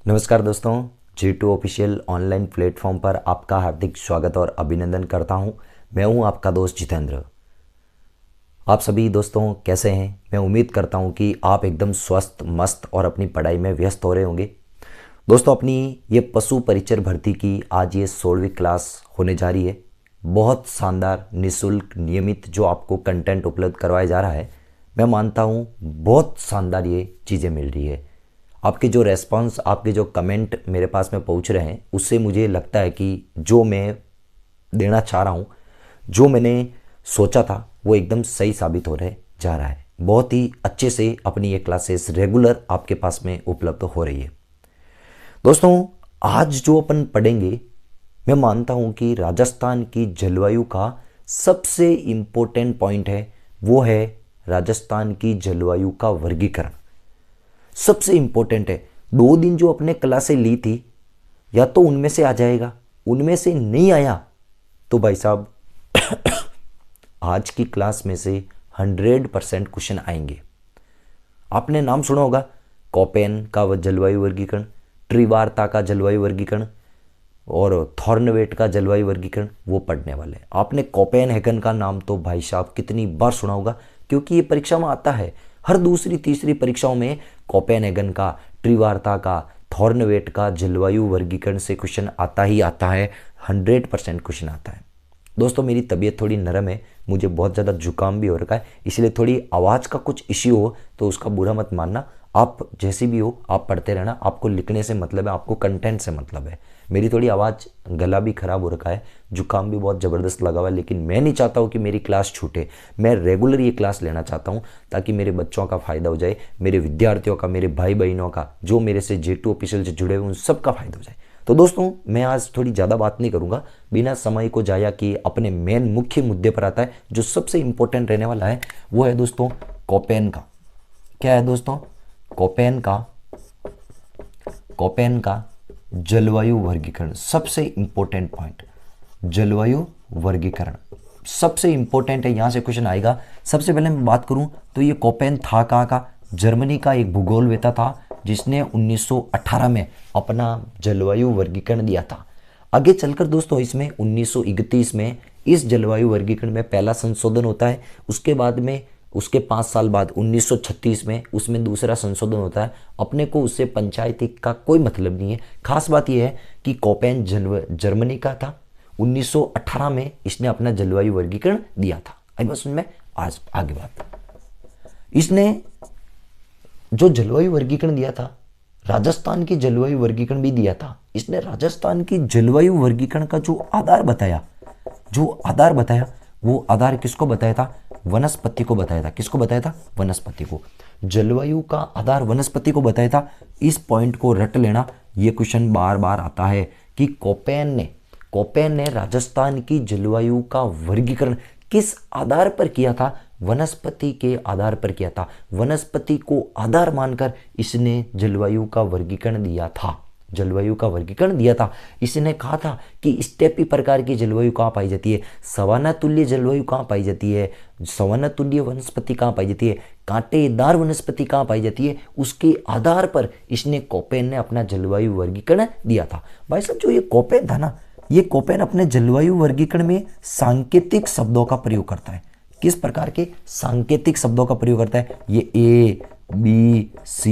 नमस्कार दोस्तों, G2 official online platform पर आपका हार्दिक स्वागत और अभिनंदन करता हूं। मैं हूं आपका दोस्त जितेंद्र। आप सभी दोस्तों कैसे हैं? मैं उम्मीद करता हूं कि आप एकदम स्वस्थ मस्त और अपनी पढ़ाई में व्यस्त हो रहे होंगे। दोस्तों, अपनी ये पशु परिचर भर्ती की आज ये 16वीं क्लास होने जा रही है। बहुत शानदार निःशुल्क नियमित जो आपको कंटेंट उपलब्ध करवाया जा रहा है, मैं मानता हूँ बहुत शानदार ये चीज़ें मिल रही है। आपके जो रेस्पॉन्स, आपके जो कमेंट मेरे पास में पहुंच रहे हैं, उससे मुझे लगता है कि जो मैं देना चाह रहा हूँ, जो मैंने सोचा था, वो एकदम सही साबित हो रहे जा रहा है। बहुत ही अच्छे से अपनी ये क्लासेस रेगुलर आपके पास में उपलब्ध हो रही है। दोस्तों, आज जो अपन पढ़ेंगे, मैं मानता हूँ कि राजस्थान की जलवायु का सबसे इम्पोर्टेंट पॉइंट है, वो है राजस्थान की जलवायु का वर्गीकरण। सबसे इंपॉर्टेंट है। 2 दिन जो अपने क्लासें ली थी, या तो उनमें से आ जाएगा, उनमें से नहीं आया तो भाई साहब आज की क्लास में से 100% क्वेश्चन आएंगे। आपने नाम सुना होगा कोपेन का जलवायु वर्गीकरण, त्रिवार्ता का जलवायु वर्गीकरण और थॉर्नवेट का जलवायु वर्गीकरण, वो पढ़ने वाले हैं। आपने कोपेनहेगन का नाम तो भाई साहब कितनी बार सुना होगा, क्योंकि ये परीक्षा में आता है। हर दूसरी तीसरी परीक्षाओं में कोपेनहेगन का, त्रिवार्ता का, थॉर्नवेट का जलवायु वर्गीकरण से क्वेश्चन आता ही आता है। 100% क्वेश्चन आता है। दोस्तों, मेरी तबीयत थोड़ी नरम है, मुझे बहुत ज़्यादा जुकाम भी हो रखा है, इसलिए थोड़ी आवाज़ का कुछ इश्यू हो तो उसका बुरा मत मानना। आप जैसी भी हो, आप पढ़ते रहना। आपको लिखने से मतलब है, आपको कंटेंट से मतलब है। मेरी थोड़ी आवाज़, गला भी ख़राब हो रखा है, जुकाम भी बहुत ज़बरदस्त लगा हुआ है, लेकिन मैं नहीं चाहता हूँ कि मेरी क्लास छूटे। मैं रेगुलर ये क्लास लेना चाहता हूँ ताकि मेरे बच्चों का फ़ायदा हो जाए, मेरे विद्यार्थियों का, मेरे भाई बहनों का, जो मेरे से J2 ऑफिशियल से जुड़े हुए उन सबका फ़ायदा हो जाए। तो दोस्तों, मैं आज थोड़ी ज़्यादा बात नहीं करूँगा, बिना समय को जाया किए अपने मेन मुख्य मुद्दे पर आता है जो सबसे इंपॉर्टेंट रहने वाला है। वो है दोस्तों कोपेन का। क्या है दोस्तों? कोपेन का कोपेन का जलवायु वर्गीकरण, सबसे इंपॉर्टेंट पॉइंट। जलवायु वर्गीकरण सबसे इंपॉर्टेंट है, यहां से क्वेश्चन आएगा। सबसे पहले मैं बात करूं तो ये कोपेन था कहाँ का? जर्मनी का एक भूगोलवेत्ता था जिसने 1918 में अपना जलवायु वर्गीकरण दिया था। आगे चलकर दोस्तों इसमें 1931 में इस जलवायु वर्गीकरण में पहला संशोधन होता है। उसके बाद में, उसके 5 साल बाद 1936 में उसमें दूसरा संशोधन होता है। अपने को उससे पंचायती का कोई मतलब नहीं है। खास बात यह है कि कोपेन जर्मनी का था। 1918 में इसने अपना जलवायु वर्गीकरण दिया था। आई बस उनमें आज आगे बात, इसने जो जलवायु वर्गीकरण दिया था, राजस्थान की जलवायु वर्गीकरण भी दिया था। इसने राजस्थान की जलवायु वर्गीकरण का जो आधार बताया, वो आधार किसको बताया था? वनस्पति को बताया था। किसको बताया था? वनस्पति को। जलवायु का आधार वनस्पति को बताया था। इस पॉइंट को रट लेना, ये क्वेश्चन बार बार आता है कि कोपेन ने राजस्थान की जलवायु का वर्गीकरण किस आधार पर किया था? वनस्पति के आधार पर किया था। वनस्पति को आधार मानकर इसने जलवायु का वर्गीकरण दिया था। इसने कहा था कि स्टेपी प्रकार की जलवायु कहाँ पाई जाती है, सवाना तुल्य जलवायु कहाँ पाई जाती है, सवाना तुल्य वनस्पति कहाँ पाई जाती है, कांटेदार वनस्पति कहाँ पाई जाती है, उसके आधार पर इसने कोपेन ने अपना जलवायु वर्गीकरण दिया था। भाई साहब, जो ये कोपेन था ना, ये कोपेन अपने जलवायु वर्गीकरण में सांकेतिक शब्दों का प्रयोग करता है। किस प्रकार के सांकेतिक शब्दों का प्रयोग करता है? ये A B C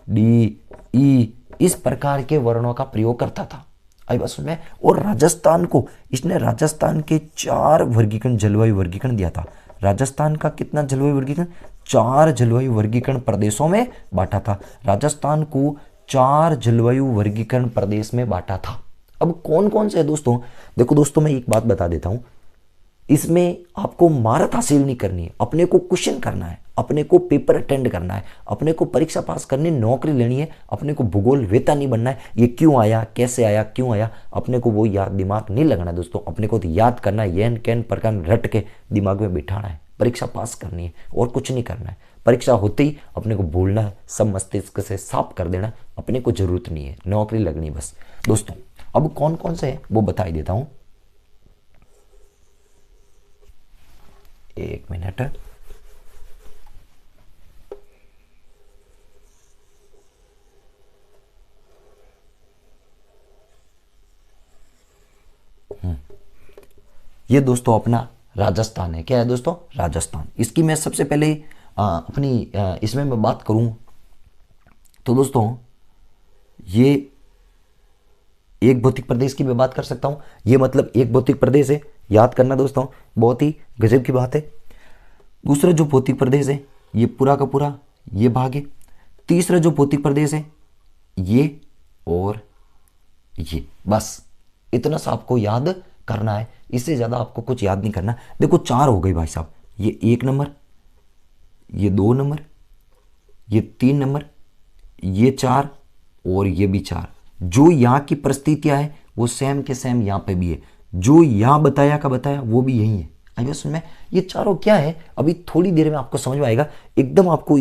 D E इस प्रकार के वर्णों का प्रयोग करता था। आई बात समझ में? और राजस्थान को इसने राजस्थान के 4 वर्गीकरण, जलवायु वर्गीकरण दिया था। राजस्थान का कितना जलवायु वर्गीकरण? 4 जलवायु वर्गीकरण प्रदेशों में बांटा था। राजस्थान को 4 जलवायु वर्गीकरण प्रदेश में बांटा था। अब कौन कौन से है दोस्तों? देखो दोस्तों, मैं एक बात बता देता हूं, इसमें आपको महारत हासिल नहीं करनी है, अपने को क्वेश्चन करना है, अपने को पेपर अटेंड करना है, अपने को परीक्षा पास करनी, नौकरी लेनी है। अपने को भूगोल वेता नहीं बनना है, ये क्यों आया, कैसे आया, क्यों आया, अपने को वो याद दिमाग नहीं लगाना है दोस्तों। अपने को तो याद करना है, येन कैन प्रकार रट के दिमाग में बिठाना है, परीक्षा पास करनी है और कुछ नहीं करना है। परीक्षा होते ही अपने को भूलना है, सब मस्तिष्क से साफ कर देना, अपने को जरूरत नहीं है, नौकरी लगनी बस। दोस्तों, अब कौन कौन से है वो बता ही देता हूं। एक मिनट। ये दोस्तों अपना राजस्थान है। क्या है दोस्तों? राजस्थान। इसकी मैं सबसे पहले इसमें मैं बात करूं तो दोस्तों ये एक भौतिक प्रदेश की मैं बात कर सकता हूं। ये मतलब एक भौतिक प्रदेश है, याद करना दोस्तों, बहुत ही गजब की बात है। दूसरा जो भौतिक प्रदेश है ये पूरा का पूरा ये भाग है। तीसरा जो भौतिक प्रदेश है ये और ये, बस इतना सा आपको याद करना है, इससे ज़्यादा आपको कुछ याद नहीं करना। देखो 4 हो गई भाई साहब, ये 1 नंबर, ये 2 नंबर, ये 3 नंबर, ये 4 और ये भी 4। जो यहाँ की परिस्थितियाँ है वो सेम के सेम यहाँ पे भी है। जो यहाँ बताया का बताया वो भी यही है। आइए सुन में, ये चारों क्या है अभी थोड़ी देर में आपको समझ में आएगा। एकदम आपको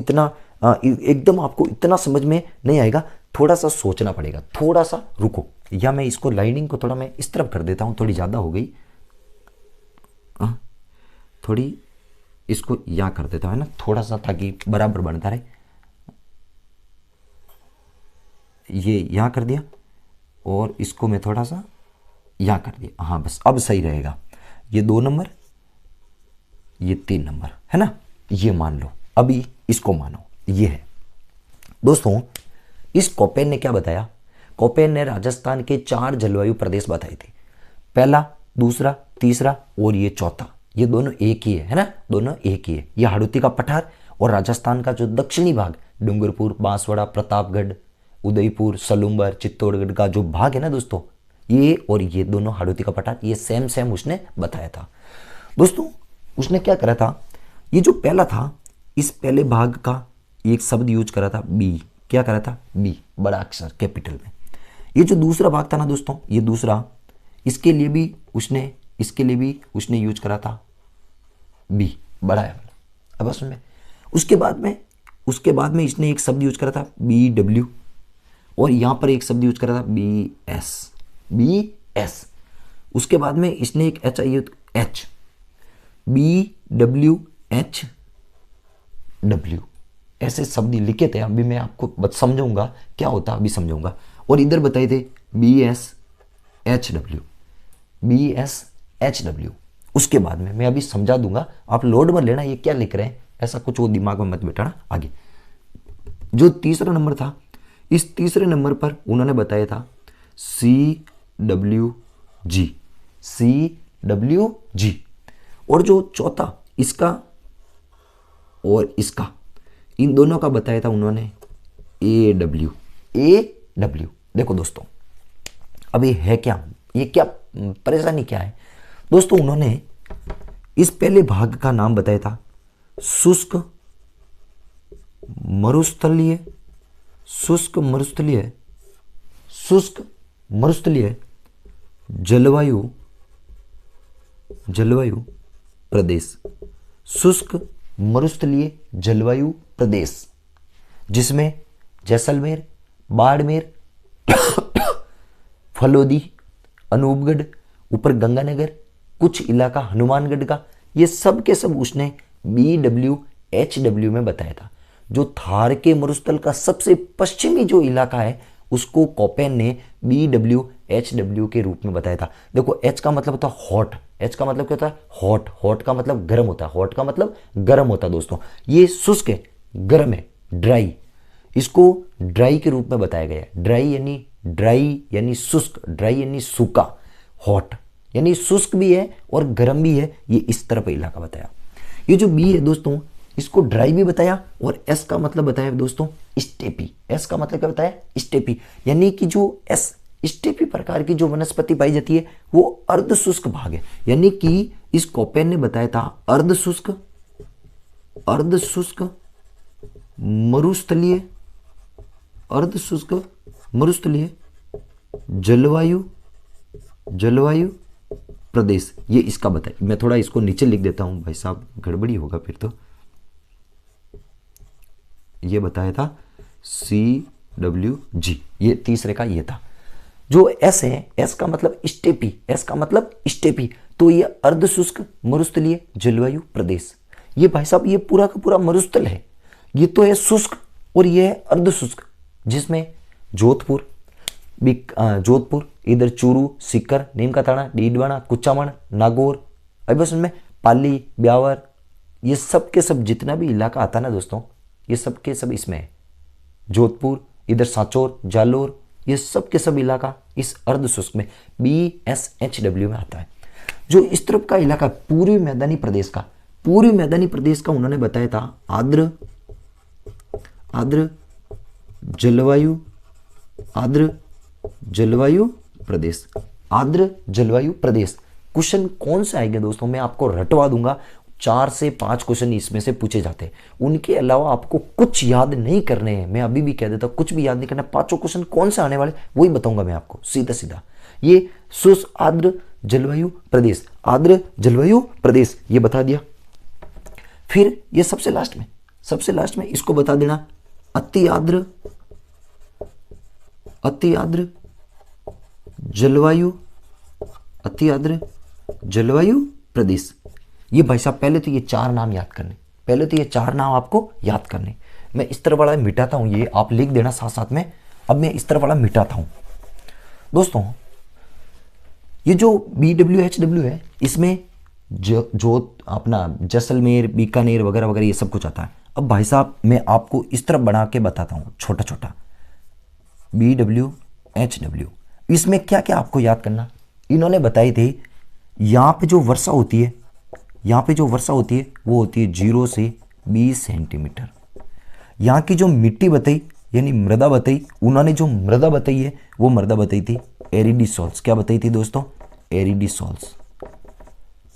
इतना समझ में नहीं आएगा, थोड़ा सा सोचना पड़ेगा, थोड़ा सा रुको। या मैं इसको लाइनिंग को थोड़ा मैं इस तरफ कर देता हूँ, थोड़ी ज़्यादा हो गई, थोड़ी इसको यहाँ कर देता हूँ ना थोड़ा सा, ताकि बराबर बनता रहे। ये यहाँ कर दिया और इसको मैं थोड़ा सा यहाँ कर दिया, हाँ बस अब सही रहेगा। ये 2 नंबर, ये 3 नंबर है ना, ये मान लो। अभी इसको मानो ये है। दोस्तों इस कोपेन ने क्या बताया? कोपेन ने राजस्थान के 4 जलवायु प्रदेश बताए थे। पहला, दूसरा, तीसरा और ये चौथा, ये दोनों एक ही है ना, दोनों एक ही है। ये हाड़ौती का पठार और राजस्थान का जो दक्षिणी भाग डूंगरपुर, बांसवाड़ा, प्रतापगढ़, उदयपुर, सलूम्बर, चित्तौड़गढ़ का जो भाग है ना दोस्तों, ये और ये दोनों हाड़ौती का पठार, ये सेम सेम उसने बताया था। दोस्तों उसने क्या करा था, ये जो पहला था इस पहले भाग का एक शब्द यूज करा था बी। क्या करा था? बी, बड़ा अक्षर कैपिटल में। ये जो दूसरा भाग था ना दोस्तों, ये दूसरा, इसके लिए भी उसने यूज करा था बी, बड़ा है। अब बस में उसके बाद में इसने एक शब्द यूज करा था बी डब्ल्यू, और यहां पर एक शब्द यूज करा था बी एस। उसके बाद में इसने एक H, B W H W, ऐसे शब्द लिखे थे। अभी मैं आपको समझाऊंगा क्या होता, अभी समझाऊंगा। और इधर बताए थे बी एस एच डब्ल्यू। उसके बाद में मैं अभी समझा दूंगा, आप लोड मत लेना ये क्या लिख रहे हैं, ऐसा कुछ वो दिमाग में मत बैठाना। आगे जो तीसरा नंबर था, इस तीसरे नंबर पर उन्होंने बताया था CWG। और जो चौथा इसका और इसका, इन दोनों का बताया था उन्होंने AW। देखो दोस्तों अब ये है क्या, ये क्या परेशानी क्या है दोस्तों? उन्होंने इस पहले भाग का नाम बताया था शुष्क मरुस्थलीय जलवायु प्रदेश, शुष्क मरुस्थलीय जलवायु प्रदेश, जिसमें जैसलमेर, बाड़मेर, फलोदी, अनूपगढ़, ऊपर गंगानगर, कुछ इलाका हनुमानगढ़ का, ये सब के सब उसने BWHW में बताया था। जो थार के मरुस्थल का सबसे पश्चिमी जो इलाका है उसको कोपेन ने BWHW के रूप में बताया था। देखो H का मतलब होता है हॉट, H का मतलब क्या होता है? हॉट का मतलब गर्म होता है, हॉट का मतलब गर्म होता है दोस्तों। ये शुष्क है, गर्म है, ड्राई, इसको ड्राई के रूप में बताया गया है। ड्राई यानी शुष्क, ड्राई यानी सूखा, हॉट यानी शुष्क भी है और गर्म भी है, ये इस तरह का इलाका बताया। ये जो बी है दोस्तों, इसको ड्राई भी बताया, और एस का मतलब बताया दोस्तों स्टेपी। एस का मतलब क्या बताया? स्टेपी, यानी कि जो एस स्टेपी प्रकार की जो वनस्पति पाई जाती है वो अर्ध शुष्क भाग है। यानी कि इस कोपेन ने बताया था अर्ध शुष्क मरुस्थलीय जलवायु प्रदेश, ये इसका बताया। मैं थोड़ा इसको नीचे लिख देता हूं भाई साहब, गड़बड़ी होगा फिर तो। ये बताया था CWG, ये तीसरे का ये था। जो एस है, एस का मतलब स्टेपी, तो ये अर्ध शुष्क मरुस्थलीय जलवायु प्रदेश। ये भाई साहब ये पूरा का पूरा मरुस्थल है, ये तो है शुष्क और ये है अर्ध शुष्क, जिसमें जोधपुर, इधर चूरू, सीकर, नीम का ताना, डीडवाना, कुचामन, नागौर, अभी बस उनमें पाली, ब्यावर, ये सब के सब जितना भी इलाका आता है ना दोस्तों, ये सब के सब इसमें है। जोधपुर, इधर सांचौर, जालोर, ये सब के सब इलाका इस अर्ध शुष्क में BSHW में आता है। जो इस तरफ का इलाका पूर्वी मैदानी प्रदेश का उन्होंने बताया था आर्द्र जलवायु प्रदेश। आर्द्र जलवायु प्रदेश क्वेश्चन कौन सा आएगा दोस्तों, मैं आपको रटवा दूंगा। 4 से 5 क्वेश्चन इसमें से पूछे जाते हैं, उनके अलावा आपको कुछ याद नहीं करने हैं। मैं अभी भी कह देता हूं, कुछ भी याद नहीं करना। 5 क्वेश्चन कौन से आने वाले वही बताऊंगा मैं आपको सीधा सीधा। ये शुष्क आर्द्र जलवायु प्रदेश, आर्द्र जलवायु प्रदेश ये बता दिया। फिर ये सबसे लास्ट में इसको बता देना अति आर्द्र जलवायु प्रदेश। ये भाई साहब पहले तो ये 4 नाम याद आपको याद करने। मैं इस तरह वाला मिटाता हूं, ये आप लिख देना साथ साथ में। अब मैं इस तरह वाला मिटाता हूं दोस्तों। ये जो BWHW है, इसमें जो अपना जैसलमेर, बीकानेर वगैरह वगैरह ये सब कुछ आता है। अब भाई साहब मैं आपको इस तरह बना के बताता हूं, छोटा छोटा। BWHW इसमें क्या क्या आपको याद करना, इन्होंने बताई थी। यहाँ पे जो वर्षा होती है वो होती है 0 से 20 सेंटीमीटर। यहाँ की जो मिट्टी बताई यानी मृदा बताई, उन्होंने जो मृदा बताई है वो मृदा बताई थी एरिडीसॉल्स। क्या बताई थी दोस्तों? एरिडीसॉल्स।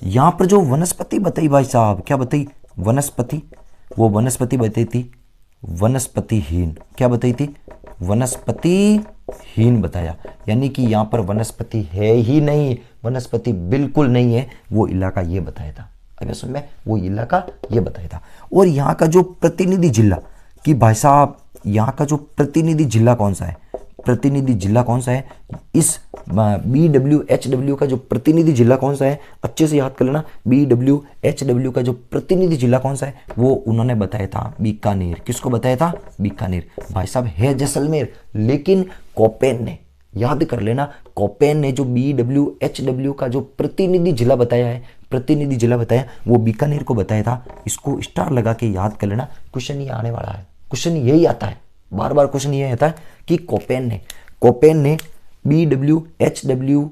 यहाँ पर जो वनस्पति बताई भाई साहब, क्या बताई? वनस्पति। वो वनस्पति बताई थी वनस्पतिहीन। क्या बताई थी? वनस्पतिहीन बताया, यानी कि यहाँ पर वनस्पति है ही नहीं, वनस्पति बिल्कुल नहीं है, वो इलाका ये बताया था। अभी सुन में वो इलाका ये बताया था। और यहाँ का जो प्रतिनिधि जिला, कि भाई साहब यहाँ का जो प्रतिनिधि जिला कौन सा है, इस BWHW का जो प्रतिनिधि जिला कौन सा है, अच्छे से याद कर लेना। BWHW का जो प्रतिनिधि जिला कौन सा है, वो उन्होंने बताया था बीकानेर। किसको बताया था? बीकानेर। भाई साहब है जैसलमेर, लेकिन कोपेन ने, याद कर लेना, कोपेन ने जो BWHW का जो प्रतिनिधि जिला बताया वो बीकानेर को बताया था। इसको स्टार लगा के याद कर लेना। क्वेश्चन ये आने वाला है, क्वेश्चन यही आता है, बार बार क्वेश्चन ये आता है कि कोपेन ने BWHW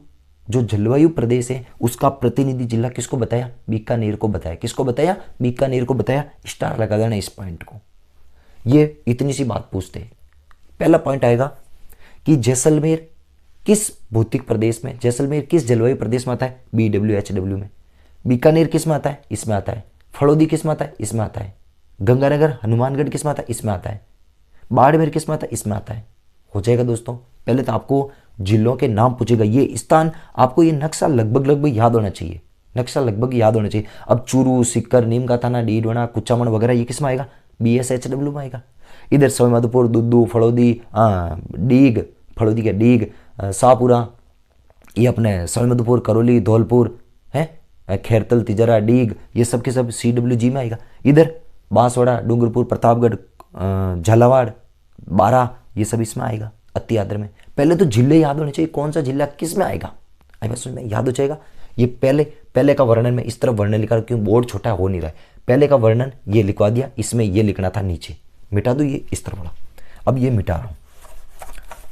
जो जलवायु प्रदेश है उसका प्रतिनिधि जिला किसको बताया? बीकानेर को बताया। किसको बताया? बीकानेर को बताया। स्टार लगा देना इस पॉइंट को। ये इतनी सी बात पूछते हैं। पहला पॉइंट आएगा कि जैसलमेर किस भौतिक प्रदेश में, जैसलमेर किस जलवायु प्रदेश में आता है? BWHW में। बीकानेर किस में आता है? इसमें आता है। फड़ौदी किस में आता है? इसमें आता है। गंगानगर हनुमानगढ़ किस में आता है? इसमें आता है। बाड़मेर किस में आता है? इसमें आता है। हो जाएगा दोस्तों। पहले तो आपको जिलों के नाम पूछेगा, ये स्थान आपको, ये नक्शा लगभग याद होना चाहिए, अब चूरू, सीकर, नीम का थाना, डीडवाना, कुचामन वगैरह ये किस में आएगा? BSHW में आएगा। इधर सवाईमाधोपुर, दुद्दू, फड़ौदी, डीग, शाहपुरा, ये अपने सवाईमाधोपुर, करौली, धौलपुर है, खैरतल, तिजरा, डीग, ये सब के सब CWG में आएगा। इधर बांसवाड़ा, डूंगरपुर, प्रतापगढ़, झालावाड़, बारा, ये सब इसमें आएगा अति आर्द्र में। पहले तो जिले याद होने चाहिए, कौन सा जिला किस में आएगा, अभी समझ में याद हो जाएगा। ये पहले का वर्णन में इस तरफ वर्णन लिखा, क्यों बोर्ड छोटा हो नहीं रहा है। पहले का वर्णन ये लिखवा दिया, इसमें ये लिखना था नीचे, मिटा दो ये इस तरफ वाला। अब ये मिटा रहा हूँ,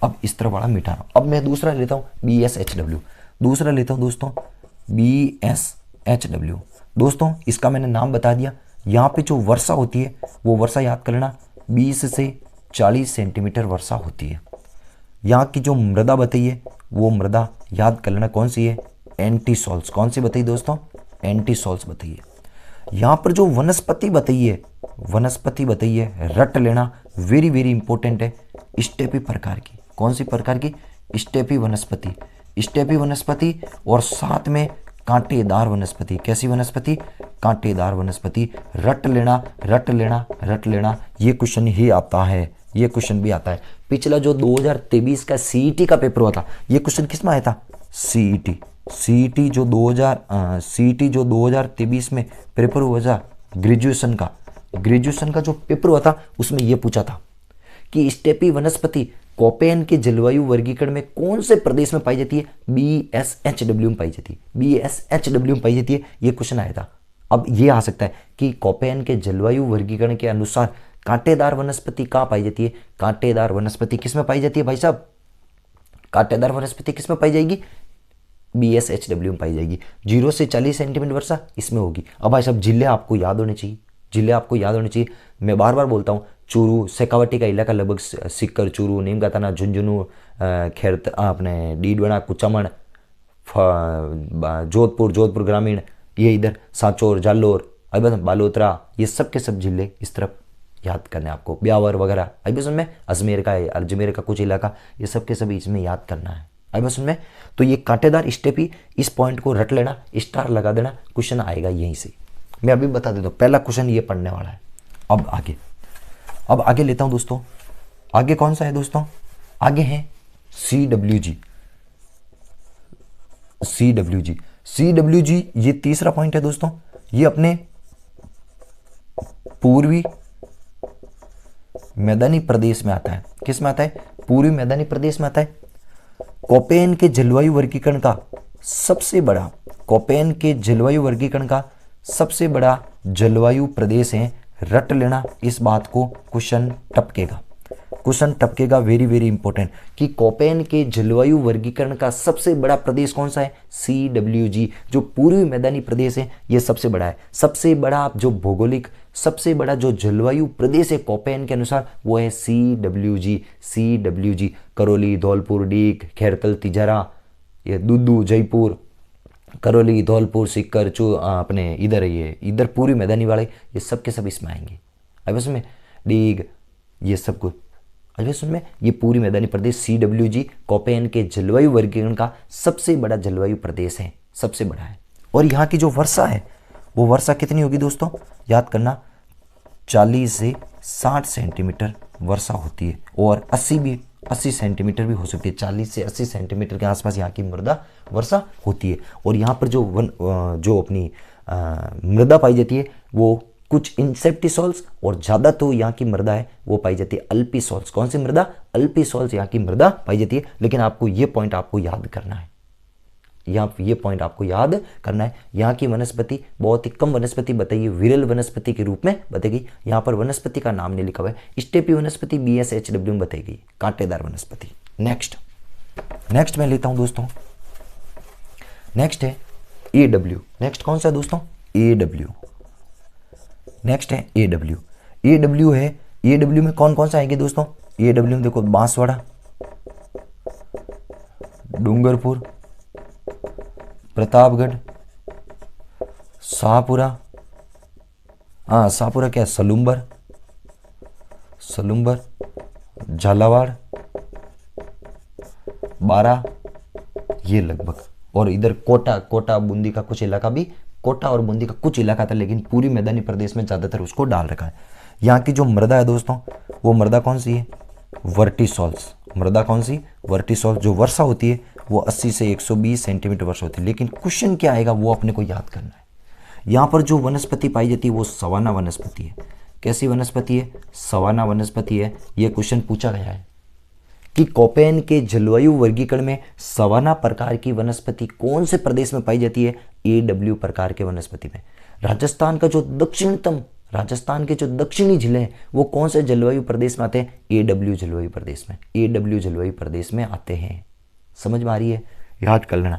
अब इस तरफ वाला मिटा रहा हूँ। अब मैं दूसरा लेता हूँ BSHW, दूसरा लेता हूँ दोस्तों BSHW। दोस्तों इसका मैंने नाम बता दिया। यहाँ पे जो वर्षा होती है वो वर्षा याद कर लेना, 20 से 40 सेंटीमीटर वर्षा होती है। यहाँ की जो मृदा बताइए वो मृदा याद कर लेना, कौन सी है? एंटीसॉल्स। कौन सी बताइए दोस्तों? एंटीसॉल्स बताइए। यहाँ पर जो वनस्पति बताइए रट लेना, वेरी वेरी इंपॉर्टेंट है, स्टेपी प्रकार की। कौन सी प्रकार की? स्टेपी वनस्पति, और साथ में कांटेदार वनस्पति। कैसी वनस्पति? कांटेदार वनस्पति। रट लेना। ये क्वेश्चन ही आता है, ये क्वेश्चन भी आता है। पिछला जो 2023 का CET का पेपर हुआ था, ये क्वेश्चन किस में आया था? CET जो 2023 में पेपर हुआ था, ग्रेजुएशन का जो पेपर हुआ था, उसमें ये पूछा था कि स्टेपी वनस्पति कोपेन के जलवायु वर्गीकरण में कौन से प्रदेश में पाई जाती है? BSHW में पाई जाती है। BSHW में पाई जाती है, ये क्वेश्चन आया था। अब ये आ सकता है कि कोपेन के जलवायु वर्गीकरण के अनुसार कांटेदार वनस्पति कहाँ पाई जाती है? कांटेदार वनस्पति किस में पाई जाती है भाई साहब? कांटेदार वनस्पति किस में पाई जाएगी? BSHW में पाई जाएगी। 0 से 40 सेंटीमीटर वर्षा इसमें होगी। अब भाई साहब जिले आपको याद होने चाहिए, जिले आपको याद होने चाहिए। मैं बार बार बोलता हूँ, चूरू शेखावटी का इलाका लगभग सिक्कर, चूरू, नीमकाताना, झुंझुनू, खैर अपने डीडवाना, कुचामन, जोधपुर ग्रामीण, ये इधर सांचौर, जालोर, बालोतरा, ये सब के सब जिले इस तरफ याद करने आपको। ब्यावर वगैरह अभी सुन में, अजमेर का कुछ इलाका, ये सब के सब इसमें याद करना है अभी सुन में। तो ये कांटेदार स्टेप ही, इस पॉइंट को रट लेना, स्टार लगा देना, क्वेश्चन आएगा यहीं से। मैं अभी बता देता हूँ, पहला क्वेश्चन ये पढ़ने वाला है। अब आगे लेता हूं दोस्तों। आगे कौन सा है दोस्तों? आगे है CWG। ये तीसरा पॉइंट है दोस्तों। ये अपने पूर्वी मैदानी प्रदेश में आता है। किस में आता है? पूर्वी मैदानी प्रदेश में आता है। कोपेन के जलवायु वर्गीकरण का सबसे बड़ा जलवायु प्रदेश है। रट लेना इस बात को, क्वेश्चन टपकेगा, वेरी वेरी इंपॉर्टेंट, कि कोपेन के जलवायु वर्गीकरण का सबसे बड़ा प्रदेश कौन सा है? CWG। जो पूर्वी मैदानी प्रदेश है ये सबसे बड़ा है। सबसे बड़ा जो जलवायु प्रदेश है कोपेन के अनुसार वो है CWG। करौली, धौलपुर, डीग, खैरतल, तिजारा, ये दुद्दू, जयपुर, करौली, धौलपुर, सिक्कर, अपने इधर पूरी मैदानी वाले, ये सब के सब इसमें आएंगे। अब इसमें डीग, ये सब कुछ में, ये पूरी मैदानी प्रदेश CWG कोपेन के जलवायु वर्गीकरण का सबसे बड़ा जलवायु प्रदेश है, सबसे बड़ा है। और यहाँ की जो वर्षा है वो वर्षा कितनी होगी दोस्तों? याद करना, 40 से 60 सेंटीमीटर वर्षा होती है, और 80 सेंटीमीटर भी हो सकती है। 40 से 80 सेंटीमीटर के आसपास यहाँ की मृदा वर्षा होती है। और यहाँ पर जो अपनी मृदा पाई जाती है वो कुछ इंसेप्टिसॉल्स, और ज़्यादा तो यहाँ की मृदा है वो पाई जाती है अल्पीसॉल्स। कौन सी मृदा? अल्पीसॉल्स यहाँ की मृदा पाई जाती है। लेकिन आपको ये पॉइंट आपको याद करना है, यहाँ की वनस्पति बहुत ही कम वनस्पति बताइए, विरल वनस्पति के रूप में बताई। यहाँ पर वनस्पति का नाम नहीं लिखा हुआ है। स्टेपी वनस्पति BSHW में बताई गई, कांटेदार वनस्पति। नेक्स्ट मैं लेता हूं दोस्तों, नेक्स्ट है AW। नेक्स्ट कौन सा है दोस्तों? AW। नेक्स्ट है AW है। AW में कौन कौन सा आएंगे दोस्तों? AW में देखो, बांसवाड़ा, डूंगरपुर, प्रतापगढ़, शाहपुरा, शाहपुरा क्या, सलूम्बर, झालावाड़, बारा, ये लगभग। और इधर कोटा बूंदी का कुछ इलाका भी, कोटा और बूंदी का कुछ इलाका था, लेकिन पूरी मैदानी प्रदेश में ज्यादातर उसको डाल रखा है। यहाँ की जो मृदा है दोस्तों, वो मृदा कौन सी है? वर्टिसॉल्स। मृदा कौन सी? वर्टिसॉल्स। जो वर्षा होती है वो 80 से 120 सेंटीमीटर वर्षा होती है। लेकिन क्वेश्चन क्या आएगा वो अपने को याद करना है। यहाँ पर जो वनस्पति पाई जाती है वो सवाना वनस्पति है। कैसी वनस्पति है? सवाना वनस्पति है। ये क्वेश्चन पूछा गया है कि कोपेन के जलवायु वर्गीकरण में सवाना प्रकार की वनस्पति कौन से प्रदेश में पाई जाती है? AW प्रकार के वनस्पति में। राजस्थान के जो दक्षिणी जिले हैं वो कौन से जलवायु प्रदेश में आते हैं? AW जलवायु प्रदेश में आते हैं। समझ में आ रही है? याद कर लेना,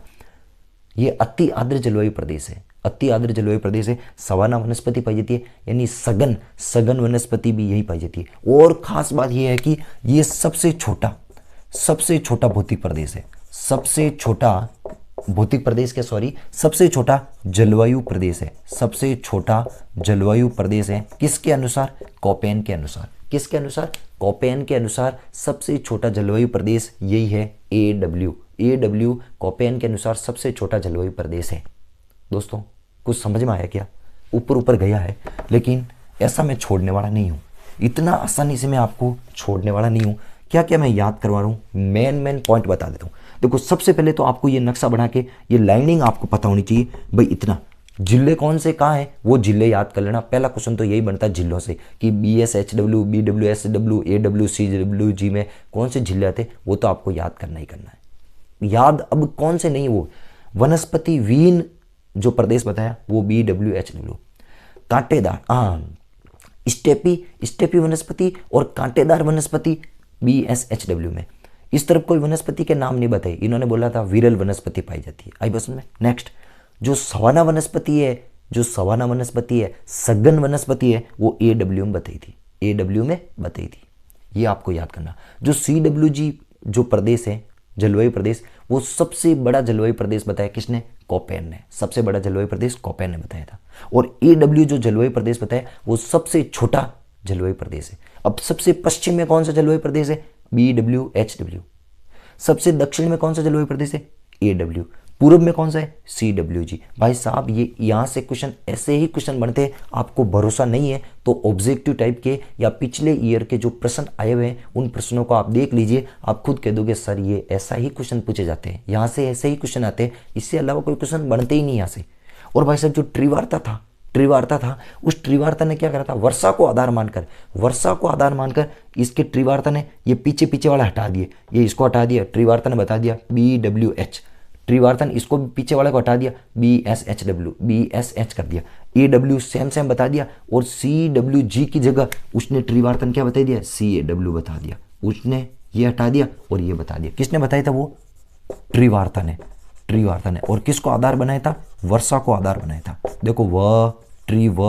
ये अति आर्द्र जलवायु प्रदेश है। सवाना वनस्पति पाई जाती है, यानी सघन वनस्पति भी यही पाई जाती है। और खास बात यह है कि ये सबसे छोटा भौतिक प्रदेश है। सबसे छोटा जलवायु प्रदेश है। किसके अनुसार? कोपेन के अनुसार। कोपेन के अनुसार सबसे छोटा जलवायु प्रदेश यही है AW कोपेन के अनुसार सबसे छोटा जलवायु प्रदेश है। दोस्तों कुछ समझ में आया क्या? ऊपर गया है, लेकिन ऐसा मैं छोड़ने वाला नहीं हूँ, इतना आसानी से मैं आपको छोड़ने वाला नहीं हूँ। क्या मैं याद करवा रहा हूँ, मेन पॉइंट बता देता हूँ। देखो, सबसे पहले तो आपको ये नक्शा बना के ये लाइनिंग आपको पता होनी चाहिए भाई। इतना जिले कौन से कहाँ हैं वो जिले याद कर लेना। पहला क्वेश्चन तो यही बनता है जिलों से कि BSHW, BWSW, AW, CWG में कौन से जिले आते, वो तो आपको याद करना ही करना है। याद अब कौन से नहीं, वो वनस्पति वीन जो प्रदेश बताया वो BWHW। कांटेदार, हाँ, स्टेपी वनस्पति और कांटेदार वनस्पति BSHW में। इस तरफ कोई वनस्पति के नाम नहीं बताए, इन्होंने बोला था विरल वनस्पति पाई जाती है। आई बस में नेक्स्ट, जो सवाना वनस्पति है, सघन वनस्पति है, वो AW में बताई थी, AW में बताई थी, ये आपको याद करना। जो CWG जो प्रदेश है, जलवायु प्रदेश, वो सबसे बड़ा जलवायु प्रदेश बताया किसने, कोपेन ने, सबसे बड़ा जलवायु प्रदेश कोपेन ने बताया था। और AW जो जलवायु प्रदेश बताया वो सबसे छोटा जलवायु प्रदेश है। अब सबसे पश्चिम में कौन सा जलवायु प्रदेश है, BWHW। सबसे दक्षिण में कौन सा जलवायु प्रदेश है, AW। पूर्व में कौन सा है, CWG। भाई साहब ये यहाँ से क्वेश्चन, ऐसे ही क्वेश्चन बनते हैं। आपको भरोसा नहीं है तो ऑब्जेक्टिव टाइप के या पिछले ईयर के जो प्रश्न आए हुए हैं उन प्रश्नों को आप देख लीजिए, आप खुद कह दोगे सर ये ऐसा ही क्वेश्चन पूछे जाते हैं, यहाँ से ऐसे ही क्वेश्चन आते हैं, इससे अलावा कोई क्वेश्चन बनते ही नहीं यहाँ से। और भाई साहब जो त्रिवार्ता था, उस त्रिवार्ता ने क्या करा था, वर्षा को आधार मानकर इसके त्रिवार्ता ने ये पीछे वाला हटा दिए, ये इसको हटा दिया, त्रिवार्ता ने बता दिया BWH। त्रिवार्ता ने इसको पीछे वाले को हटा दिया, BSH कर दिया। AW सेम बता दिया, और CWG की जगह उसने त्रिवार्ता ने क्या बता दिया, CAW बता दिया। उसने ये हटा दिया और ये बता दिया। किसने बताया था, वो त्रिवार्ता ने। और किसको आधार बनाया था, वर्षा को आधार बनाया था। देखो व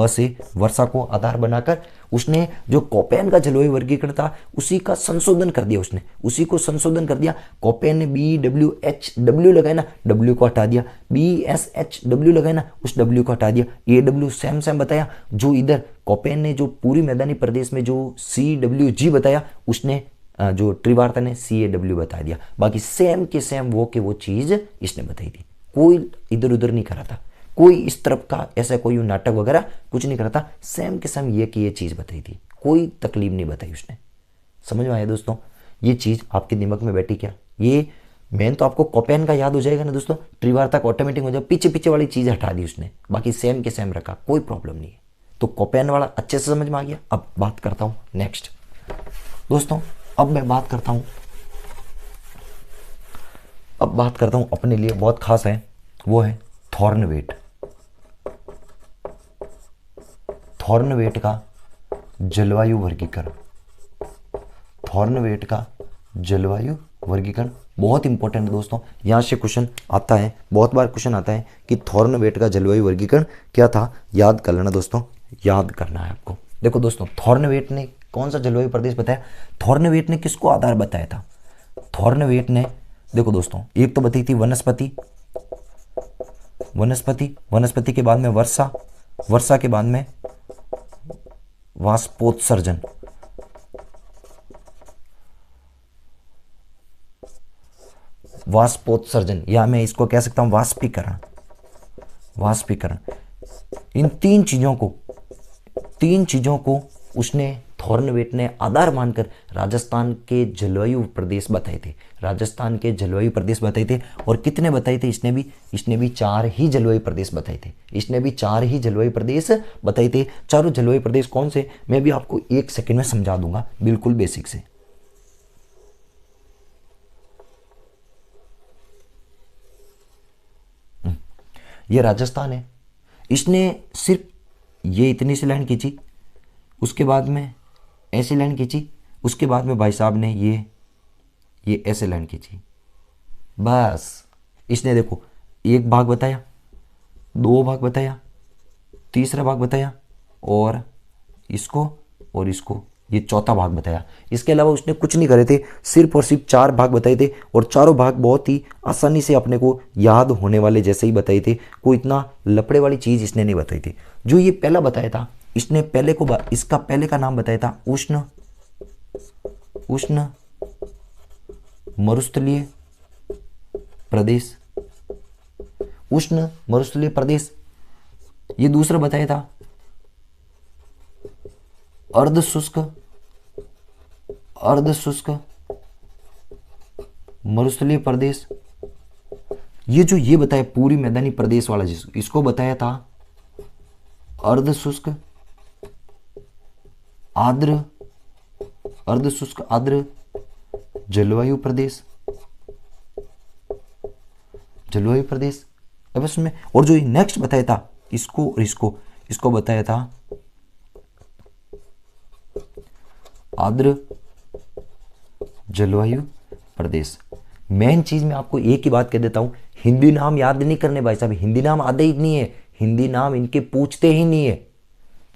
से वर्षा को आधार बनाकर उसने जो कोपेन का जलवायु वर्गीकरण था उसी का संशोधन कर दिया, उसी को संशोधन कर दिया। कोपेन ने BWHW लगाया ना, W को हटा दिया, BSHW लगाया ना, उस W को हटा दिया। AW सेम बताया। जो इधर कोपेन ने जो पूरी मैदानी प्रदेश में जो CWG बताया, उसने जो त्रिवार्ता ने CAW बता दिया। बाकी सेम के सेम वो चीज इसने बताई थी, कोई इधर उधर नहीं करा था, कोई इस तरफ का ऐसा कोई नाटक वगैरह कुछ नहीं करा था, सेम के सेम ये की ये चीज बताई थी, कोई तकलीफ नहीं बताई उसने। समझ में आया दोस्तों, ये चीज आपके दिमाग में बैठी क्या, ये मेन तो आपको कोपेन का याद हो जाएगा ना दोस्तों, त्रिवार्ता का ऑटोमेटिक हो जाएगा, पीछे वाली चीज हटा दी उसने, बाकी सेम के सेम रखा, कोई प्रॉब्लम नहीं है। तो कोपेन वाला अच्छे से समझ में आ गया। अब बात करता हूं नेक्स्ट दोस्तों, अब बात करता हूं अपने लिए बहुत खास है, वो है थॉर्नवेट का जलवायु वर्गीकरण बहुत इंपॉर्टेंट है दोस्तों। यहां से क्वेश्चन आता है, बहुत बार क्वेश्चन आता है कि थॉर्नवेट का जलवायु वर्गीकरण क्या था, याद कर लेना दोस्तों, याद करना है आपको। देखो दोस्तों, थॉर्नवेट ने कौन सा जलवायु प्रदेश बताया, थॉर्नवेट ने किसको आधार बताया था, थॉर्नवेट ने देखो दोस्तों, एक तो बताई थी वनस्पति के बाद में वर्षा के बाद में वाष्पोत्सर्जन, या मैं इसको कह सकता हूं वाष्पीकरण। इन तीन चीजों को उसने थॉर्नवेट ने आधार मानकर राजस्थान के जलवायु प्रदेश बताए थे। और कितने बताए थे, इसने भी 4 ही जलवायु प्रदेश बताए थे। चारों जलवायु प्रदेश कौन से, मैं भी आपको 1 सेकंड में समझा दूंगा, बिल्कुल बेसिक से। ये राजस्थान है, इसने सिर्फ ये इतनी सी लाइन खींची, उसके बाद में ऐसी लाइन खींची, उसके बाद में भाई साहब ने ये ऐसे लाइन खींची, बस। इसने देखो 1 भाग बताया, 2 भाग बताया, तीसरा भाग बताया, और इसको ये चौथा भाग बताया। इसके अलावा उसने कुछ नहीं करे थे, सिर्फ और सिर्फ 4 भाग बताए थे, और चारों भाग बहुत ही आसानी से अपने को याद होने वाले जैसे ही बताए थे, कोई इतना लपड़े वाली चीज इसने नहीं बताई थी। जो ये पहला बताया था, इसने इसका पहले का नाम बताया था उष्ण मरुस्थलीय प्रदेश। ये दूसरा बताया था अर्ध शुष्क मरुस्थलीय प्रदेश। ये बताया पूरी मैदानी प्रदेश वाला, इसको बताया था अर्ध शुष्क आर्द्र, अर्ध शुष्क आर्द्र जलवायु प्रदेश, जलवायु प्रदेश। अब इसमें और जो नेक्स्ट बताया था इसको और इसको बताया था आर्द्र जलवायु प्रदेश। मेन चीज मैं आपको एक ही बात कह देता हूं, हिंदी नाम याद नहीं करने भाई साहब, हिंदी नाम आते ही नहीं है, हिंदी नाम इनके पूछते ही नहीं है।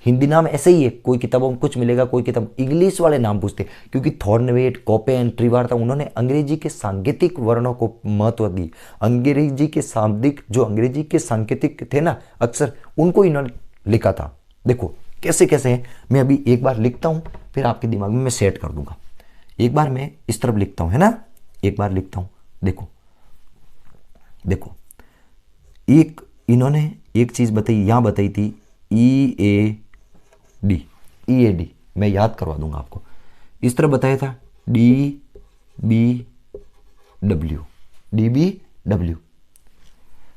हिंदी नाम ऐसे ही है, कोई किताबों में कुछ मिलेगा, कोई किताब इंग्लिश वाले नाम पूछते, क्योंकि थॉर्नवेट, कोपेन, ट्रिवार्ता उन्होंने अंग्रेजी के सांकेतिक वर्णों को महत्व दी। अंग्रेजी के शाब्दिक जो अंग्रेजी के सांकेतिक थे ना अक्षर, उनको इन्होंने लिखा था। देखो कैसे कैसे है, मैं अभी एक बार लिखता हूं फिर आपके दिमाग में मैं सेट कर दूंगा। एक बार मैं इस तरफ लिखता हूं, है ना, एक बार लिखता हूं। देखो देखो एक इन्होंने एक चीज बताई, यहां बताई थी EAD, EAD मैं याद करवा दूंगा आपको। इस तरह बताया था DBW, DBW।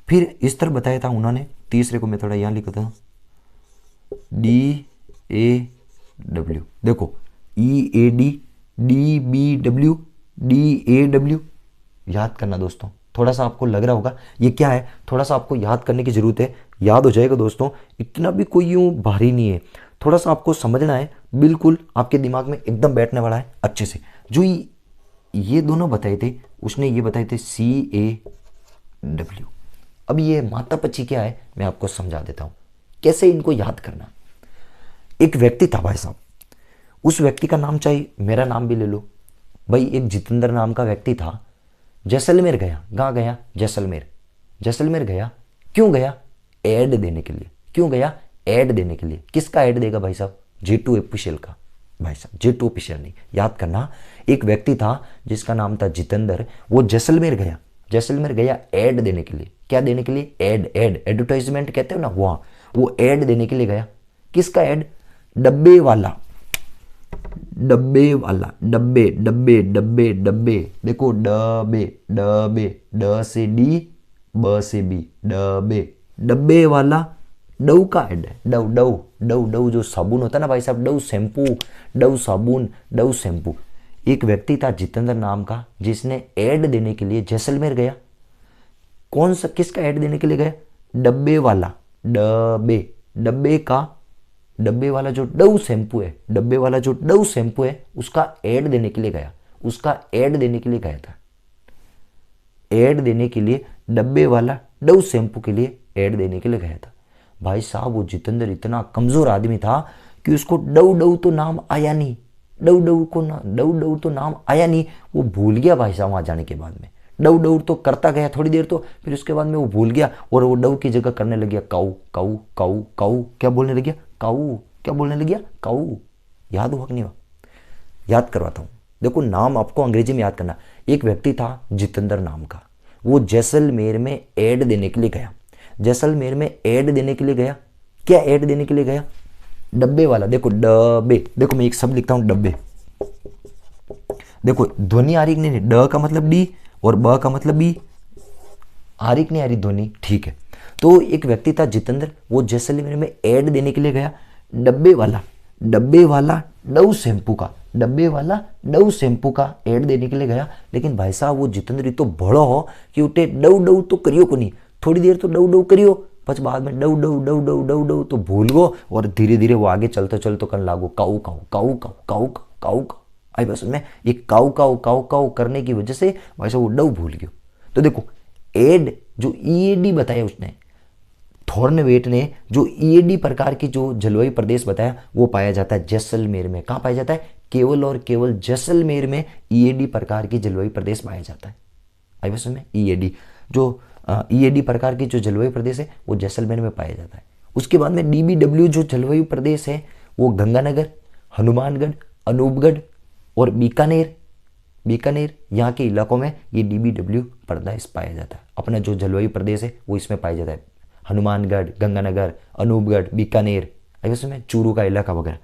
फिर इस तरह बताया था उन्होंने, तीसरे को मैं थोड़ा यहां लिखता हूं DAW। देखो EAD, DBW, DAW याद करना दोस्तों। थोड़ा सा आपको लग रहा होगा ये क्या है, थोड़ा सा आपको याद करने की जरूरत है, याद हो जाएगा दोस्तों, इतना भी कोई यूं भारी नहीं है। थोड़ा सा आपको समझना है, बिल्कुल आपके दिमाग में एकदम बैठने वाला है अच्छे से। जो ये दोनों बताए थे, उसने ये बताए थे CAW। अब ये माता पची क्या है मैं आपको समझा देता हूं कैसे इनको याद करना। एक व्यक्ति था भाई साहब, उस व्यक्ति का नाम चाहे मेरा नाम भी ले लो भाई, एक जितेंद्र नाम का व्यक्ति था, जैसलमेर गया। कहाँ गया? जैसलमेर। जैसलमेर गया, क्यों गया? ऐड देने के लिए। क्यों गया? ऐड देने के लिए। किसका ऐड देगा भाई साहब? J2 ऑफिशियल का भाई साहब, J2 ऑफिशियल नहीं, याद करना। एक व्यक्ति था जिसका नाम था जितेंद्र, वो जैसलमेर गया। जैसलमेर गया ऐड देने के लिए। क्या देने के लिए? ऐड, एडवर्टाइजमेंट कहते हो ना, वहां वो ऐड देने के लिए गया। किसका ऐड? डब्बे वाला, डब्बे वाला, डब्बे डब्बे डब्बे डब्बे। देखो डब्बे, डब्बे, ड से डी, ब से बी, डब्बे, डब्बे वाला। डव का ऐड है, डव डव डव डव जो साबुन होता है ना भाई साहब, डव शैम्पू, डव साबुन, डव शैम्पू। एक व्यक्ति था जितेंद्र नाम का, जिसने ऐड देने के लिए जैसलमेर गया। कौन सा, किसका ऐड देने के लिए गया? डब्बे वाला, डब्बे, डब्बे का, डब्बे वाला जो डव शैम्पू है, डब्बे वाला जो डव शैम्पू है उसका ऐड देने के लिए गया। उसका ऐड देने के लिए गया था, ऐड देने के लिए, डब्बे वाला डव शैम्पू के लिए ऐड देने के लिए गया था। भाई साहब वो जितेंद्र इतना कमजोर आदमी था कि उसको डव डव तो नाम आया नहीं, डव डव को ना, डव डव तो नाम आया नहीं, वो भूल गया भाई साहब। वहां जाने के बाद में डव डव तो करता गया थोड़ी देर, तो फिर उसके बाद में वो भूल गया और वो डव की जगह करने लग गया काऊ काऊ काऊ काऊ। क्या बोलने लग गया? काऊ। क्या बोलने लग गया? काऊ। याद हुआ कि नहीं हुआ? याद करवाता हूं। देखो नाम आपको अंग्रेजी में याद करना। एक व्यक्ति था जितेंद्र नाम का, वो जैसलमेर में ऐड देने के लिए गया। जैसलमेर में ऐड देने के लिए गया। क्या ऐड देने के लिए गया? डब्बे वाला। देखो डब्बे, देखो मैं एक शब्द लिखता हूं डब्बे। देखो ध्वनि आ रही नहीं, ड का मतलब डी और ब का मतलब बी। आ रही नहीं आ रही ध्वनि? ठीक है। तो एक व्यक्ति था जितेंद्र, वो जैसलमेर में ऐड देने के लिए गया। डब्बे वाला, डब्बे वाला डव शैम्पू का, डब्बे वाला डव शैम्पू का ऐड देने के लिए गया। लेकिन भाई साहब वो जितेंद्र तो बड़ो हो कि उठे डव डव तो करियो को नहीं, थोड़ी देर तो डव डव करियो, बस बाद में Dove Dove Dove Dove Dove Dove तो भूल गो और धीरे धीरे वो आगे चलते चलते करने लागो काऊ काऊ काऊ काऊ काऊ काऊ काऊ। आई बस में ये काऊ काऊ काऊ काऊ करने की वजह से भाई साहब वो डव भूल गयो। तो देखो एड जो EAD बताया उसने, थॉर्नवेट ने जो EAD प्रकार की जो जलवायु प्रदेश बताया वो पाया जाता है जैसलमेर में। कहाँ पाया जाता है? केवल और केवल जैसलमेर में EAD प्रकार की जलवायु प्रदेश पाया जाता है। आई बस में EAD जो EAD प्रकार की जो जलवायु प्रदेश है वो जैसलमेर में पाया जाता है। उसके बाद में DBW जो जलवायु प्रदेश है वो गंगानगर, हनुमानगढ़, अनूपगढ़ और बीकानेर, बीकानेर यहाँ के इलाकों में ये DBW प्रदेश पाया जाता है। अपना जो जलवायु प्रदेश है वो इसमें पाया जाता है। हनुमानगढ़, गंगानगर, अनूपगढ़, बीकानेर, इसमें चूरू का इलाका वगैरह।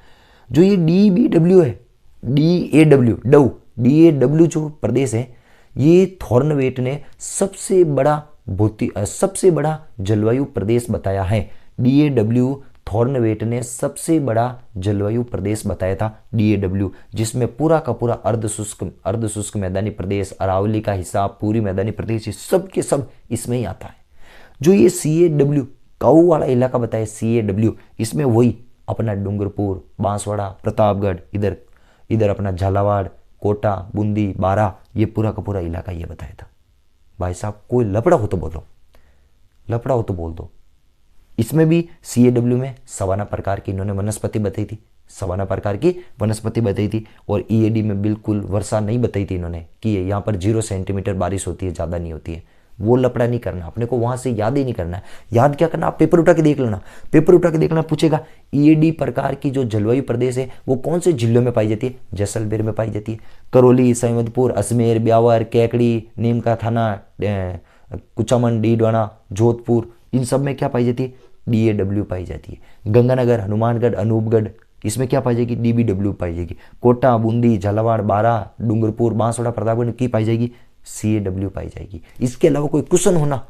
जो ये DBW है, DAW डव, DAW जो प्रदेश है, ये थॉर्नवेट ने सबसे बड़ा जलवायु प्रदेश बताया है। DAW थॉर्नवेट ने सबसे बड़ा जलवायु प्रदेश बताया था DAW, जिसमें पूरा का पूरा अर्धशुष्क मैदानी प्रदेश, अरावली का हिस्सा, पूरी मैदानी प्रदेश, ये सब के सब इसमें ही आता है। जो ये CAW काऊ वाला इलाका बताया CAW, इसमें वही अपना डूंगरपुर, बांसवाड़ा, प्रतापगढ़, इधर अपना झालावाड़, कोटा, बूंदी, बारा, ये पूरा का पूरा इलाका ये बताया था। भाई साहब कोई लफड़ा हो तो बोलो, लफड़ा हो तो बोल दो। इसमें भी CAW में सवाना प्रकार की इन्होंने वनस्पति बताई थी, सवाना प्रकार की वनस्पति बताई थी। और EAD में बिल्कुल वर्षा नहीं बताई थी इन्होंने कि यहाँ पर 0 सेंटीमीटर बारिश होती है, ज़्यादा नहीं होती है। वो लपड़ा नहीं करना अपने को, वहाँ से याद ही नहीं करना है। याद क्या करना, आप पेपर उठा के देख लेना, पेपर उठा के देखना, पूछेगा EAD प्रकार की जो जलवायु प्रदेश है वो कौन से जिलों में पाई जाती है। जैसलमेर में पाई जाती है, करौली, सैमदपुर, अजमेर, ब्यावर, कैकड़ी, नीमका थाना, कुचामन, डीडवाना, जोधपुर, इन सब में क्या पाई जाती है, DAW पाई जाती है। गंगानगर, हनुमानगढ़, अनूपगढ़, इसमें क्या पाई जाएगी, DBW पाई जाएगी। कोटा, बूंदी, झालावाड़, बारा, डूंगरपुर, बांसवाड़ा, प्रतापगढ़ की पाई जाएगी, CAW पाई जाएगी। इसके अलावा कोई क्वेश्चन होना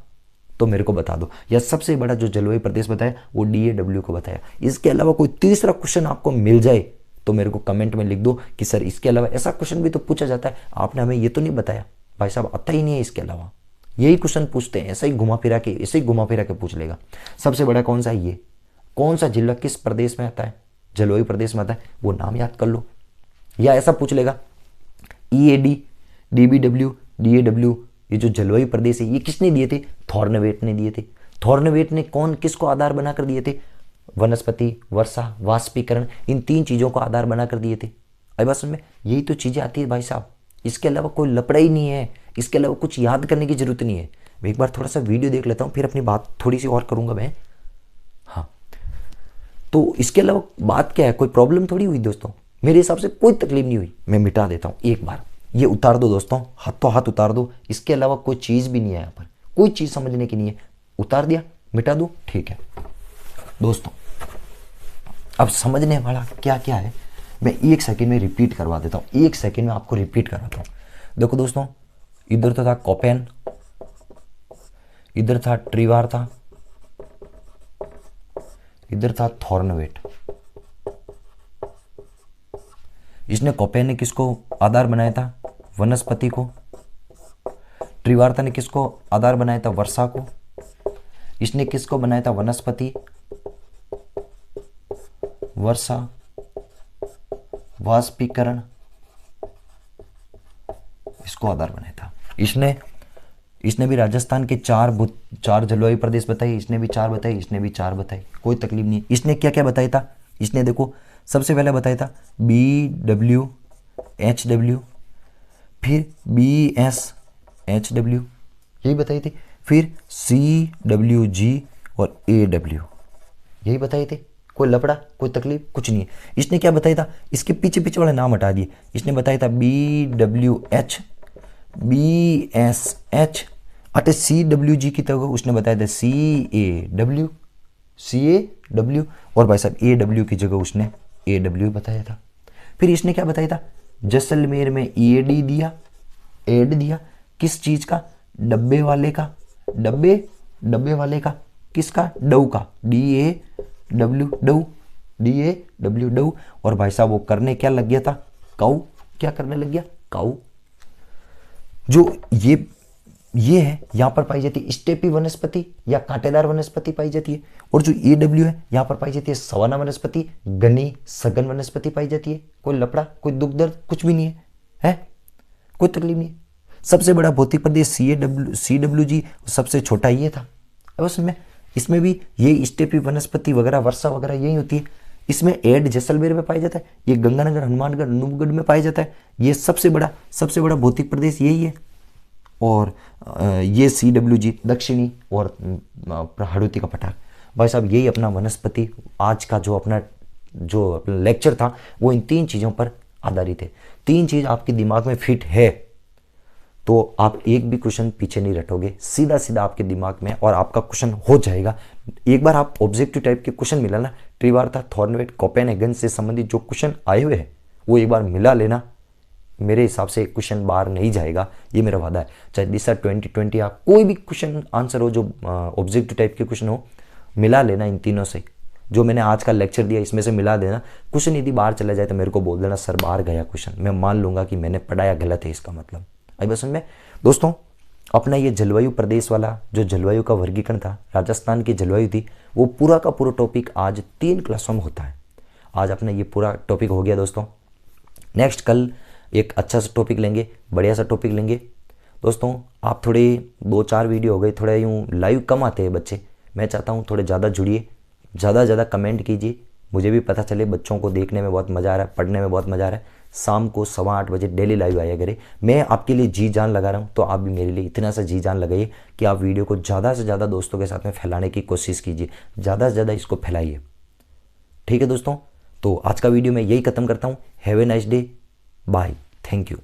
तो मेरे को बता दो, या सबसे बड़ा जो जलवायु प्रदेश बताया वो DAW को बताया। इसके अलावा कोई तीसरा क्वेश्चन आपको मिल जाए तो मेरे को कमेंट में लिख दो कि सर इसके अलावा ऐसा क्वेश्चन भी तो पूछा जाता है, आपने हमें ये तो नहीं बताया। भाई साहब आता ही नहीं है इसके अलावा, यही क्वेश्चन पूछते हैं, ऐसे ही घुमा फिरा के पूछ लेगा। सबसे बड़ा कौन सा है, ये कौन सा जिला किस प्रदेश में आता है, जलवायु प्रदेश में आता है, वो नाम याद कर लो। या ऐसा पूछ लेगा EAD, DBW, DAW, ये जो जलवायु प्रदेश है ये किसने दिए थे, थॉर्नवेट ने दिए थे। थॉर्नवेट ने किसको आधार बनाकर दिए थे, वनस्पति, वर्षा, वाष्पीकरण, इन 3 चीजों को आधार बनाकर दिए थे। अब बात में यही तो चीजें आती है भाई साहब, इसके अलावा कोई लपड़ा ही नहीं है, इसके अलावा कुछ याद करने की जरूरत नहीं है। मैं एक बार थोड़ा सा वीडियो देख लेता हूँ, फिर अपनी बात थोड़ी सी और करूंगा मैं। हाँ, तो इसके अलावा बात क्या है, कोई प्रॉब्लम थोड़ी हुई दोस्तों, मेरे हिसाब से कोई तकलीफ नहीं हुई। मैं मिटा देता हूँ एक बार, ये उतार दो दोस्तों, हाथों हाथ उतार दो। इसके अलावा कोई चीज़ भी नहीं है यहाँ पर, कोई चीज़ समझने की नहीं है। उतार दिया, मिटा दो, ठीक है दोस्तों। अब समझने वाला क्या क्या है मैं 1 सेकंड में रिपीट करवा देता हूँ, 1 सेकंड में आपको रिपीट करवाता हूँ। देखो दोस्तों, इधर तो था कोपेन, इधर था ट्रीवार था, इधर था थॉर्नवेट। इसने कोपेन ने किसको आधार बनाया था, वनस्पति को। ट्रीवार्ता ने किसको आधार बनाया था, वर्षा को। इसने किसको बनाया था, वनस्पति, वर्षा, वाष्पीकरण, इसको आधार बनाया था। इसने भी राजस्थान के 4 जलवायु प्रदेश बताए, इसने भी 4 बताए, इसने भी 4 बताए, कोई तकलीफ नहीं। इसने क्या क्या बताया था, इसने देखो सबसे पहले बताया था BWHW, फिर BSHW, यही बताई थी। फिर CWG और AW, यही बताए थे। कोई लपड़ा, कोई तकलीफ कुछ नहीं है। इसने क्या बताया था, इसके पीछे पीछे वाले नाम हटा दिए। इसने बताया था BWH, BSH, अटे CWG की तरह उसने बताया था CAW, और भाई साहब AW की जगह उसने AW बताया था। फिर इसने क्या बताया था, जैसलमेर में EAD दिया, एड दिया, किस चीज का, डब्बे वाले का, डब्बे वाले का, किसका, डव का, DAW, डव। और भाई साहब वो करने क्या लग गया था, काऊ, क्या करने लग गया, काऊ। जो ये है यहाँ पर पाई जाती है स्टेपी वनस्पति या कांटेदार वनस्पति पाई जाती है। और जो AW है यहाँ पर पाई जाती है सवाना वनस्पति, घनी सघन वनस्पति पाई जाती है। कोई लपड़ा, कोई दुख दर्द कुछ भी नहीं है, कोई तकलीफ नहीं है। सबसे बड़ा भौतिक प्रदेश CWG, सबसे छोटा ये था। अब इसमें भी ये स्टेपी वनस्पति वगैरह, वर्षा वगैरह यही होती है। इसमें एड जैसलमेर में पाया जाता है, ये गंगानगर, हनुमानगढ़, अनूपगढ़ में पाया जाता है। ये सबसे बड़ा भौतिक प्रदेश यही है। और ये CWG दक्षिणी और हाड़ौती का पठार। भाई साहब यही अपना वनस्पति आज का जो अपना लेक्चर था वो इन 3 चीज़ों पर आधारित है। 3 चीज़ आपके दिमाग में फिट है तो आप एक भी क्वेश्चन पीछे नहीं रटोगे, सीधा सीधा आपके दिमाग में और आपका क्वेश्चन हो जाएगा। एक बार आप ऑब्जेक्टिव टाइप के क्वेश्चन मिला ना, ट्रीवार्ता, थॉर्नवेट, कोपेनहेगन से संबंधित जो क्वेश्चन आए हुए हैं वो एक बार मिला लेना, मेरे हिसाब से क्वेश्चन बाहर नहीं जाएगा, ये मेरा वादा है। चाहे दिशा 2020 या कोई भी क्वेश्चन आंसर हो जो ऑब्जेक्टिव टाइप के क्वेश्चन हो, मिला लेना इन तीनों से। जो मैंने आज का लेक्चर दिया इसमें से मिला देना। क्वेश्चन यदि बाहर चला जाए तो मेरे को बोल देना सर बाहर गया क्वेश्चन, मैं मान लूँगा कि मैंने पढ़ाया गलत है, इसका मतलब। आई बस में दोस्तों, अपना ये जलवायु प्रदेश वाला जो जलवायु का वर्गीकरण था, राजस्थान की जलवायु थी, वो पूरा का पूरा टॉपिक आज 3 क्लासों में होता है। आज अपना ये पूरा टॉपिक हो गया दोस्तों। नेक्स्ट कल एक अच्छा सा टॉपिक लेंगे, बढ़िया सा टॉपिक लेंगे। दोस्तों आप थोड़े 2-4 वीडियो हो गए, थोड़ा यूँ लाइव कम आते हैं बच्चे, मैं चाहता हूँ थोड़े ज़्यादा जुड़िए, ज़्यादा से ज़्यादा कमेंट कीजिए, मुझे भी पता चले बच्चों को देखने में बहुत मज़ा आ रहा है, पढ़ने में बहुत मज़ा आ रहा है। शाम को 8:15 बजे डेली लाइव आया करे, मैं आपके लिए जी जान लगा रहा हूँ, तो आप भी मेरे लिए इतना सा जी जान लगाइए कि आप वीडियो को ज़्यादा से ज़्यादा दोस्तों के साथ में फैलाने की कोशिश कीजिए, ज़्यादा से ज़्यादा इसको फैलाइए। ठीक है दोस्तों, तो आज का वीडियो मैं यही ख़त्म करता हूँ। Have a nice day, bye, thank you.